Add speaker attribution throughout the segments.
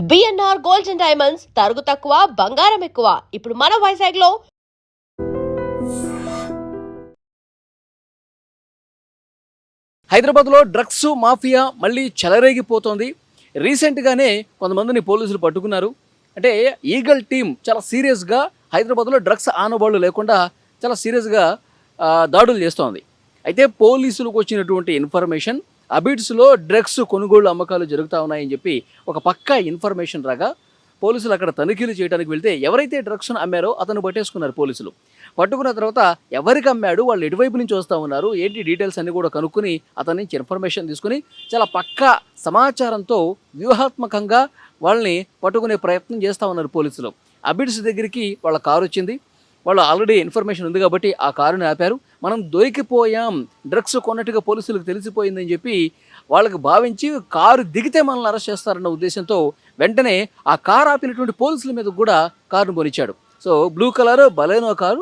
Speaker 1: BNR gold and diamonds తరుగు తక్కువ బంగారం ఎక్కువ. ఇప్పుడు మన వైజాగ్ లో
Speaker 2: హైదరాబాద్లో డ్రగ్స్ మాఫియా మళ్ళీ చెలరేగిపోతోంది. రీసెంట్గానే కొంతమందిని పోలీసులు పట్టుకున్నారు. అంటే ఈగల్ టీం చాలా సీరియస్గా హైదరాబాద్లో డ్రగ్స్ ఆనవాళ్ళు లేకుండా చాలా సీరియస్గా దాడులు చేస్తోంది. అయితే పోలీసులకు వచ్చినటువంటి ఇన్ఫర్మేషన్ అబిడ్స్లో డ్రగ్స్ కొనుగోలు అమ్మకాలు జరుగుతూ ఉన్నాయని చెప్పి ఒక పక్కా ఇన్ఫర్మేషన్ రాగా పోలీసులు అక్కడ తనిఖీలు చేయడానికి వెళ్తే ఎవరైతే డ్రగ్స్ను అమ్మారో అతను పట్టేసుకున్నారు పోలీసులు. పట్టుకున్న తర్వాత ఎవరికి అమ్మాడు, వాళ్ళు ఎటువైపు నుంచి వస్తూ ఉన్నారు, ఏంటి డీటెయిల్స్ అన్నీ కూడా కనుక్కొని అతని నుంచి ఇన్ఫర్మేషన్ తీసుకుని చాలా పక్కా సమాచారంతో వ్యూహాత్మకంగా వాళ్ళని పట్టుకునే ప్రయత్నం చేస్తూ ఉన్నారు పోలీసులు. అబిడ్స్ దగ్గరికి వాళ్ళ కారు వచ్చింది. వాళ్ళు ఆల్రెడీ ఇన్ఫర్మేషన్ ఉంది కాబట్టి ఆ కారుని ఆపారు. మనం దొరికిపోయాం, డ్రగ్స్ కొన్నట్టుగా పోలీసులకు తెలిసిపోయిందని చెప్పి వాళ్ళకి భావించి కారు దిగితే మనల్ని అరెస్ట్ చేస్తారన్న ఉద్దేశంతో వెంటనే ఆ కారు ఆపినటువంటి పోలీసుల మీద కూడా కారును పోనిచ్చాడు. So blue colour Baleno car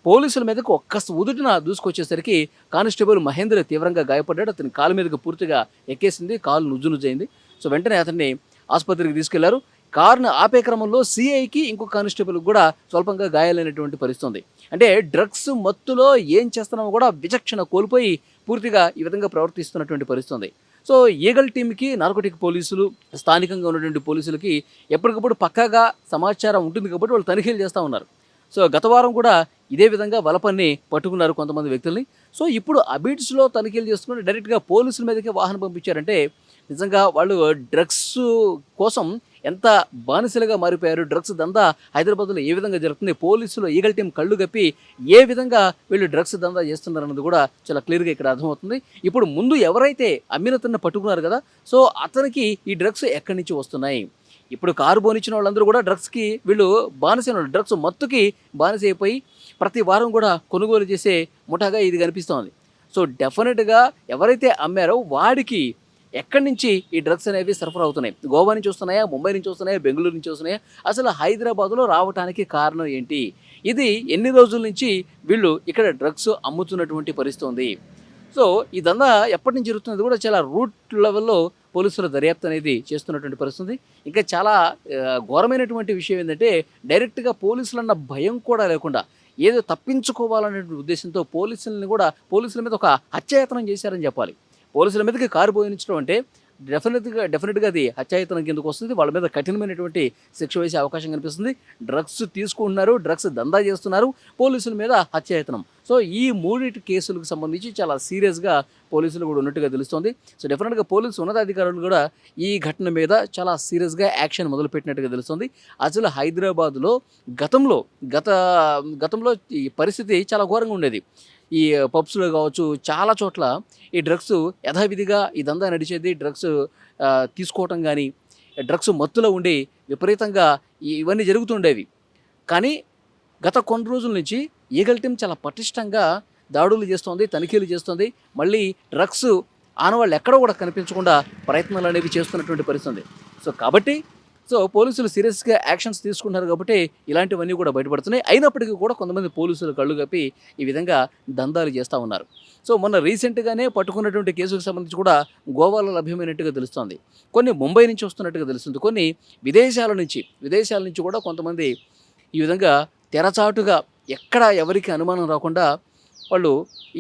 Speaker 2: పోలీసుల మీదకు ఉదుటిన దూసుకొచ్చేసరికి కానిస్టేబుల్ మహేంద్ర తీవ్రంగా గాయపడ్డాడు. అతని కాలు మీదకు పూర్తిగా ఎక్కేసింది, కాలు నుజ్జునుజ్జైంది. సో వెంటనే అతన్ని ఆసుపత్రికి తీసుకెళ్లారు. కారును ఆపే క్రమంలో సిఐకి ఇంకొక కానిస్టేబుల్ కూడా స్వల్పంగా గాయాలైనటువంటి పరిస్థితుంది. అంటే డ్రగ్స్ మత్తులో ఏం చేస్తున్నామో కూడా విచక్షణ కోల్పోయి పూర్తిగా ఈ విధంగా ప్రవర్తిస్తున్నటువంటి పరిస్థితుంది. సో ఈగల్ టీంకి నార్కోటిక్ పోలీసులు, స్థానికంగా ఉన్నటువంటి పోలీసులకి ఎప్పటికప్పుడు పక్కాగా సమాచారం ఉంటుంది కాబట్టి వాళ్ళు తనిఖీలు చేస్తూ ఉన్నారు. సో గత వారం కూడా ఇదే విధంగా వలపన్ని పట్టుకున్నారు కొంతమంది వ్యక్తుల్ని. సో ఇప్పుడు అబిడ్స్లో తనిఖీలు చేసుకుని డైరెక్ట్గా పోలీసుల మీదకే వాహనం పంపించారంటే నిజంగా వాళ్ళు డ్రగ్స్ కోసం ఎంత బానిసలుగా మారిపోయారు. డ్రగ్స్ దందా హైదరాబాద్లో ఏ విధంగా జరుగుతుంది, పోలీసులు ఈగల్ టీం కళ్ళు కప్పి ఏ విధంగా వీళ్ళు డ్రగ్స్ దందా చేస్తున్నారన్నది కూడా చాలా క్లియర్గా ఇక్కడ అర్థమవుతుంది. ఇప్పుడు ముందు ఎవరైతే అమ్మినతను పట్టుకున్నారు కదా, సో అతనికి ఈ డ్రగ్స్ ఎక్కడి నుంచి వస్తున్నాయి, ఇప్పుడు కారు బోనిచ్చిన వాళ్ళందరూ కూడా డ్రగ్స్కి వీళ్ళు బానిసైన డ్రగ్స్ మత్తుకి బానిస అయిపోయి ప్రతి వారం కూడా కొనుగోలు చేసే ముఠాగా ఇది కనిపిస్తోంది. సో డెఫినెట్గా ఎవరైతే అమ్మారో వాడికి ఎక్కడి నుంచి ఈ డ్రగ్స్ అనేవి సరఫరా అవుతున్నాయి, గోవా నుంచి వస్తున్నాయా, ముంబై నుంచి వస్తున్నాయా, బెంగళూరు నుంచి వస్తున్నాయా, అసలు హైదరాబాద్లో రావడానికి కారణం ఏంటి, ఇది ఎన్ని రోజుల నుంచి వీళ్ళు ఇక్కడ డ్రగ్స్ అమ్ముతున్నటువంటి పరిస్థితి ఉంది. సో ఇదంతా ఎప్పటి నుంచి జరుగుతున్నది కూడా చాలా రూట్ లెవెల్లో పోలీసుల దర్యాప్తు అనేది చేస్తున్నటువంటి పరిస్థితి. ఇంకా చాలా ఘోరమైనటువంటి విషయం ఏంటంటే డైరెక్ట్గా పోలీసులన్న భయం కూడా లేకుండా ఏదో తప్పించుకోవాలనే ఉద్దేశంతో పోలీసుల మీద ఒక హత్యాయత్నం చేశారని చెప్పాలి. పోలీసుల మీదకి కారు పోయించడం అంటే డెఫినెట్గా అది హత్యాయత్నం కిందకు వస్తుంది. వాళ్ళ మీద కఠినమైనటువంటి శిక్ష వేసే అవకాశం కనిపిస్తుంది. డ్రగ్స్ తీసుకుంటున్నారు, డ్రగ్స్ దందా చేస్తున్నారు, పోలీసుల మీద హత్యాయత్నం. సో ఈ మూడింటి కేసులకు సంబంధించి చాలా సీరియస్గా పోలీసులు కూడా ఉన్నట్టుగా తెలుస్తోంది. సో డెఫినెట్గా పోలీసు ఉన్నతాధికారులు కూడా ఈ ఘటన మీద చాలా సీరియస్గా యాక్షన్ మొదలుపెట్టినట్టుగా తెలుస్తుంది. అసలు హైదరాబాద్లో గతంలో ఈ పరిస్థితి చాలా ఘోరంగా ఉండేది. ఈ పబ్స్లో కావచ్చు, చాలా చోట్ల ఈ డ్రగ్స్ యథావిధిగా ఇదంతా నడిచేది. డ్రగ్స్ తీసుకోవటం కానీ, డ్రగ్స్ మత్తులో ఉండి విపరీతంగా ఇవన్నీ జరుగుతుండేవి. కానీ గత కొన్ని రోజుల నుంచి ఈగల్ టీం చాలా పటిష్టంగా దాడులు చేస్తోంది, తనిఖీలు చేస్తోంది. మళ్ళీ డ్రగ్స్ ఆనవాళ్ళు ఎక్కడ కూడా కనిపించకుండా ప్రయత్నాలు అనేవి చేస్తున్నటువంటి పరిస్థితి. సో పోలీసులు సీరియస్గా యాక్షన్స్ తీసుకుంటున్నారు కాబట్టి ఇలాంటివన్నీ కూడా బయటపడుతున్నాయి. అయినప్పటికీ కూడా కొంతమంది పోలీసులు కళ్ళు కప్పి ఈ విధంగా దందాలు చేస్తూ ఉన్నారు. సో మొన్న రీసెంట్గానే పట్టుకున్నటువంటి కేసుకు సంబంధించి కూడా గోవాలో లభ్యమైనట్టుగా తెలుస్తోంది, కొన్ని ముంబై నుంచి వస్తున్నట్టుగా తెలుస్తుంది, కొన్ని విదేశాల నుంచి కూడా కొంతమంది ఈ విధంగా తెరచాటుగా ఎక్కడ ఎవరికి అనుమానం రాకుండా వాళ్ళు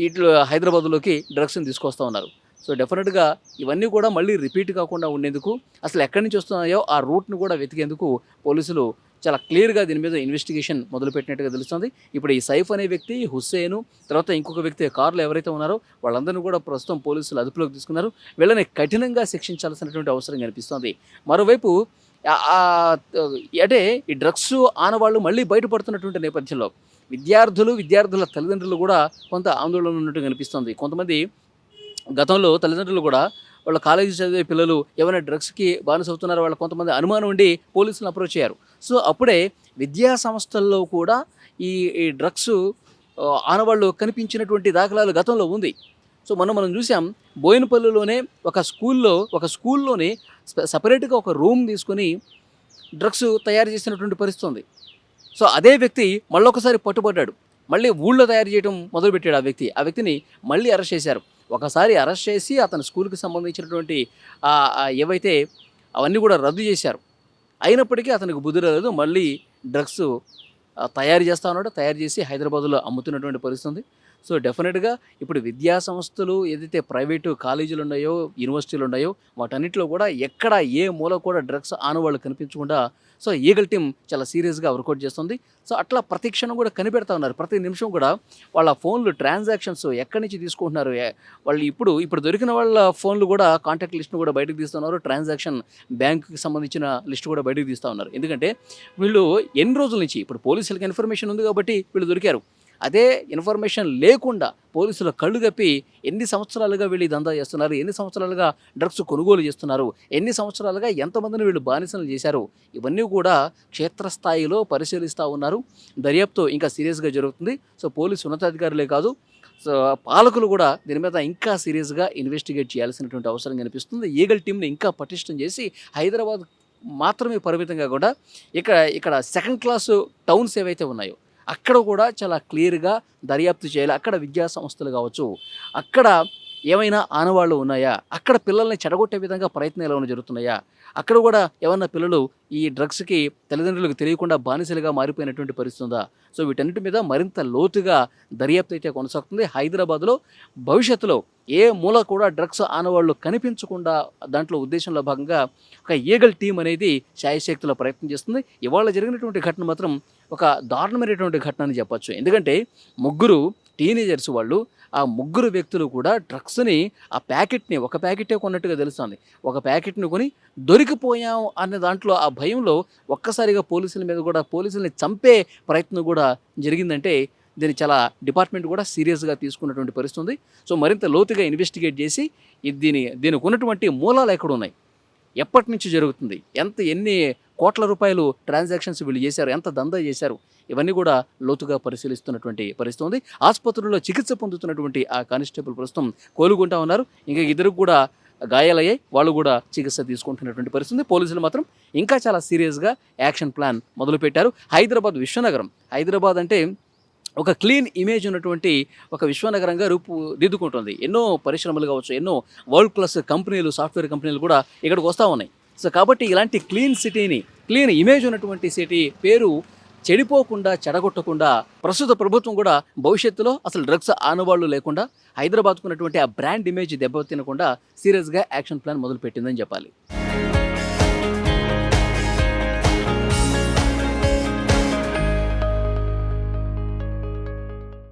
Speaker 2: ఇట్లా హైదరాబాద్లోకి డ్రగ్స్ని తీసుకొస్తూ ఉన్నారు. సో డెఫినెట్గా ఇవన్నీ కూడా మళ్ళీ రిపీట్ కాకుండా ఉండేందుకు, అసలు ఎక్కడి నుంచి వస్తున్నాయో ఆ రూట్ను కూడా వెతికేందుకు పోలీసులు చాలా క్లియర్గా దీని మీద ఇన్వెస్టిగేషన్ మొదలుపెట్టినట్టుగా తెలుస్తుంది. ఇప్పుడు ఈ సైఫ్ అనే వ్యక్తి, హుస్సేను, తర్వాత ఇంకొక వ్యక్తి కారులో ఎవరైతే ఉన్నారో వాళ్ళందరినీ కూడా ప్రస్తుతం పోలీసులు అదుపులోకి తీసుకున్నారు. వీళ్ళని కఠినంగా శిక్షించాల్సినటువంటి అవసరం కనిపిస్తోంది. మరోవైపు అంటే ఈ డ్రగ్స్ ఆనవాళ్ళు మళ్ళీ బయటపడుతున్నటువంటి నేపథ్యంలో విద్యార్థుల తల్లిదండ్రులు కూడా కొంత ఆందోళన ఉన్నట్టు కనిపిస్తుంది. కొంతమంది గతంలో తల్లిదండ్రులు కూడా వాళ్ళ కాలేజీ చదివే పిల్లలు ఏమైనా డ్రగ్స్కి బానిస అవుతున్నారో వాళ్ళ కొంతమంది అనుమానం ఉండి పోలీసులను అప్రోచ్ అయ్యారు. సో అప్పుడే విద్యా సంస్థల్లో కూడా ఈ డ్రగ్స్ ఆనవాళ్ళు కనిపించినటువంటి దాఖలాలు గతంలో ఉంది. సో మనం చూసాం, బోయినపల్లిలోనే ఒక స్కూల్లోనే సపరేట్గా ఒక రూమ్ తీసుకొని డ్రగ్స్ తయారు చేసినటువంటి పరిస్థితి ఉంది. సో అదే వ్యక్తి మళ్ళొకసారి పట్టుబడ్డాడు, మళ్ళీ ఊళ్ళో తయారు చేయడం మొదలుపెట్టాడు. ఆ వ్యక్తిని మళ్ళీ అరెస్ట్ చేశారు. ఒకసారి అరెస్ట్ చేసి అతని స్కూల్కి సంబంధించినటువంటి ఏవైతే అవన్నీ కూడా రద్దు చేశారు. అయినప్పటికీ అతనికి బుద్ధి రాలేదు. మళ్ళీ డ్రగ్స్ తయారు చేస్తా ఉన్నాడు. తయారు చేసి హైదరాబాద్లో అమ్ముతున్నటువంటి పరిస్థితి ఉంది. సో డెఫినెట్గా ఇప్పుడు విద్యా సంస్థలు ఏదైతే ప్రైవేటు కాలేజీలు ఉన్నాయో, యూనివర్సిటీలు ఉన్నాయో, వాటన్నిటిలో కూడా ఎక్కడ ఏ మూల కూడా డ్రగ్స్ ఆనవాళ్ళు కనిపించకుండా సో ఈగల్ టీమ్ చాలా సీరియస్గా వర్కౌట్ చేస్తుంది. సో అట్లా ప్రతి క్షణం కూడా కనిపెడతా ఉన్నారు. ప్రతి నిమిషం కూడా వాళ్ళ ఫోన్లు ట్రాన్సాక్షన్స్ ఎక్కడి నుంచి తీసుకుంటున్నారు, వాళ్ళు ఇప్పుడు దొరికిన వాళ్ళ ఫోన్లు కూడా కాంటాక్ట్ లిస్ట్ను కూడా బయటకు తీస్తున్నారు. ట్రాన్సాక్షన్ బ్యాంకుకి సంబంధించిన లిస్ట్ కూడా బయటకు తీస్తూ ఉన్నారు. ఎందుకంటే వీళ్ళు ఎన్ని రోజుల నుంచి ఇప్పుడు పోలీసులకు ఇన్ఫర్మేషన్ ఉంది కాబట్టి వీళ్ళు దొరికారు. అదే ఇన్ఫర్మేషన్ లేకుండా పోలీసులు కళ్ళు కప్పి ఎన్ని సంవత్సరాలుగా వీళ్ళు దందా చేస్తున్నారు, ఎన్ని సంవత్సరాలుగా డ్రగ్స్ కొనుగోలు చేస్తున్నారు, ఎన్ని సంవత్సరాలుగా ఎంతమందిని వీళ్ళు బానిసలు చేశారు, ఇవన్నీ కూడా క్షేత్రస్థాయిలో పరిశీలిస్తూ ఉన్నారు. దర్యాప్తు ఇంకా సీరియస్గా జరుగుతుంది. సో పోలీసు ఉన్నతాధికారులే కాదు, సో పాలకులు కూడా దీని మీద ఇంకా సీరియస్గా ఇన్వెస్టిగేట్ చేయాల్సినటువంటి అవసరం కనిపిస్తుంది. ఈగల్ టీంని ఇంకా పటిష్టం చేసి హైదరాబాద్ మాత్రమే పరిమితం కాకుండా ఇక్కడ సెకండ్ క్లాసు టౌన్స్ ఏవైతే ఉన్నాయో అక్కడ కూడా చాలా క్లియర్గా దర్యాప్తు చేయాలి. అక్కడ విద్యా సంస్థలు కావచ్చు, అక్కడ ఏమైనా ఆనవాళ్ళు ఉన్నాయా, అక్కడ పిల్లల్ని చెడగొట్టే విధంగా ప్రయత్నాలు ఏమైనా జరుగుతున్నాయా, అక్కడ కూడా ఏమన్నా పిల్లలు ఈ డ్రగ్స్కి తల్లిదండ్రులకు తెలియకుండా బానిసలుగా మారిపోయినటువంటి పరిస్థితి ఉందా. సో వీటన్నిటి మీద మరింత లోతుగా దర్యాప్తు అయితే కొనసాగుతుంది. హైదరాబాద్లో భవిష్యత్తులో ఏ మూల కూడా డ్రగ్స్ ఆనవాళ్ళు కనిపించకుండా దాంట్లో ఉద్దేశంలో భాగంగా ఒక ఈగల్ టీం అనేది శాయశక్తుల ప్రయత్నం చేస్తుంది. ఇవాళ జరిగినటువంటి ఘటన మాత్రం ఒక దారుణమైనటువంటి ఘటన అని చెప్పచ్చు. ఎందుకంటే ముగ్గురు టీనేజర్స్ వాళ్ళు, ఆ ముగ్గురు వ్యక్తులు కూడా డ్రగ్స్ని ఒక ప్యాకెటే కొన్నట్టుగా తెలుస్తుంది. ఒక ప్యాకెట్ని కొని దొరికిపోయాం అనే దాంట్లో ఆ భయంలో ఒక్కసారిగా పోలీసుల మీద కూడా పోలీసుల్ని చంపే ప్రయత్నం కూడా జరిగిందంటే దీన్ని చాలా డిపార్ట్మెంట్ కూడా సీరియస్గా తీసుకున్నటువంటి పరిస్థితి ఉంది. సో మరింత లోతుగా ఇన్వెస్టిగేట్ చేసి దీనికి ఉన్నటువంటి మూలాలు ఎక్కడ ఉన్నాయి, ఎప్పటి నుంచి జరుగుతుంది, ఎన్ని కోట్ల రూపాయలు ట్రాన్సాక్షన్స్ వీళ్ళు చేశారు, ఎంత దందా చేశారు, ఇవన్నీ కూడా లోతుగా పరిశీలిస్తున్నటువంటి పరిస్థితి ఉంది. ఆసుపత్రుల్లో చికిత్స పొందుతున్నటువంటి ఆ కానిస్టేబుల్ ప్రస్తుతం కోలుకుంటా ఉన్నారు. ఇంకా ఇద్దరు కూడా గాయాలయ్యాయి, వాళ్ళు కూడా చికిత్స తీసుకుంటున్నటువంటి పరిస్థితి ఉంది. పోలీసులు మాత్రం ఇంకా చాలా సీరియస్గా యాక్షన్ ప్లాన్ మొదలుపెట్టారు. హైదరాబాద్ అంటే ఒక క్లీన్ ఇమేజ్ ఉన్నటువంటి ఒక విశ్వనగరంగా రూపుదిద్దుకుంటుంది. ఎన్నో పరిశ్రమలు కావచ్చు, ఎన్నో వరల్డ్ క్లాస్ కంపెనీలు, సాఫ్ట్వేర్ కంపెనీలు కూడా ఇక్కడికి వస్తూ ఉన్నాయి. సో కాబట్టి ఇలాంటి క్లీన్ ఇమేజ్ ఉన్నటువంటి సిటీ పేరు చెడిపోకుండా, చెడగొట్టకుండా ప్రస్తుత ప్రభుత్వం కూడా భవిష్యత్తులో అసలు డ్రగ్స్ ఆనవాళ్ళు లేకుండా హైదరాబాద్కు ఉన్నటువంటి ఆ బ్రాండ్ ఇమేజ్ దెబ్బతినకుండా సీరియస్గా యాక్షన్ ప్లాన్ మొదలుపెట్టిందని చెప్పాలి.